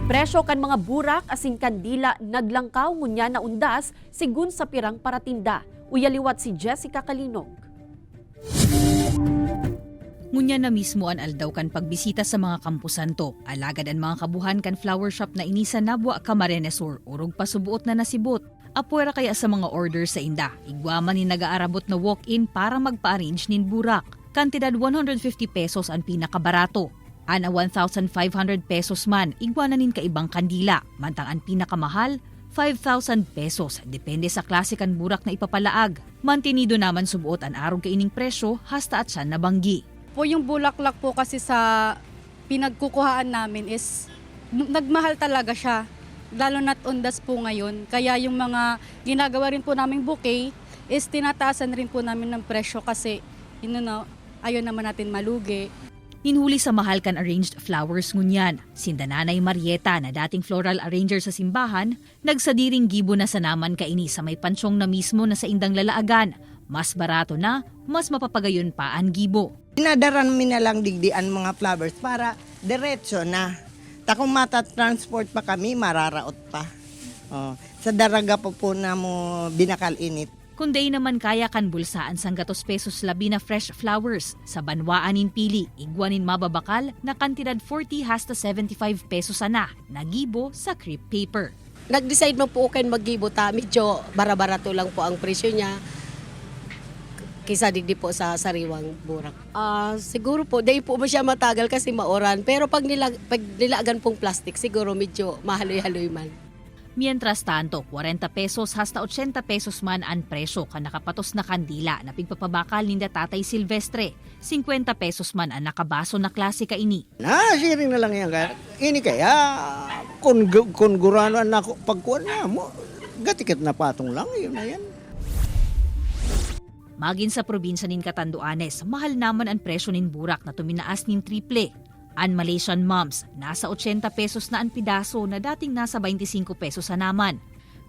Presyo kan mga burak asing kandila naglangkaw ngunya na undas sigun sa pirang paratinda. Uyaliwat si Jessica Kalinog. Ngunya na mismo an aldaw kan pagbisita sa mga kampusan to. Alagad ang mga kabuhan kan flower shop na inisa nabwa Camarines Sur. Urog pasubuot na nasibot. Apuera kaya sa mga orders sa inda. Igwaman ni nag-aarabot na walk-in para magpa-arrange nin burak. Kantidad 150 pesos ang pinakabarato. Ana 1,500 pesos man, igwananin kaibang kandila. Mantang ang pinakamahal, 5,000 pesos. Depende sa klase kan burak na ipapalaag. Mantinido naman subuot ang arog kaining presyo hasta at siya nabanggi. Po yung bulaklak po kasi sa pinagkukuhaan namin is nagmahal talaga siya. Lalo na't undas po ngayon. Kaya yung mga ginagawa rin po naming bouquet is tinataasan rin po namin ng presyo kasi ayaw naman natin malugi. Ninhuli sa mahal kan arranged flowers ngunyan. Sinda Nanay Marieta na dating floral arranger sa simbahan, nagsadiring gibo na sa naman kaini sa may pansyong na mismo na sa indang lalaagan. Mas barato na, mas mapapagayon pa ang gibo. Dinadaran mi na lang digdian mga flowers para diretso na. Kung mata-transport pa kami, mararaot pa. Sa daraga po na mo binakal init. Kundi naman kaya kan bulsaan sang 200 pesos labi na fresh flowers. Sa banwaanin pili, igwanin mababakal na kantidad 40 hasta 75 pesos na, nagibo sa crepe paper. Nag-decide man po kayo mag-gibo ta, medyo bara-barato lang po ang presyo niya kaysa digdi po sa sariwang burak. Siguro po, dahil po ba siya matagal kasi maoran, pero pag nilagan pong plastic, siguro medyo mahaloy-haloy man. Mientras tanto, 40 pesos hasta 80 pesos man ang presyo kan nakapatos na kandila na pigpapabakal ninda Tatay Silvestre. 50 pesos man ang nakabaso na klase kaini. Sharing na lang yan. Ini kaya, kung gurano na pagkuhan na mo, gatikat na patong lang, yun na yan. Magin sa probinsya nin Catanduanes, mahal naman ang presyo nin burak na tuminaas nin triple. Ang Malaysian moms, nasa 80 pesos na ang pidaso na dating nasa 25 pesos na naman.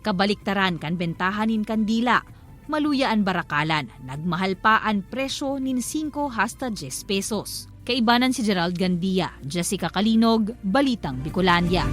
Kabaliktaran kan bentahanin kandila, maluya ang barakalan, nagmahal pa ang presyo nin 5 hasta 10 pesos. Kaibanan si Gerald Gandia, Jessica Kalinog, Balitang Bicolandia.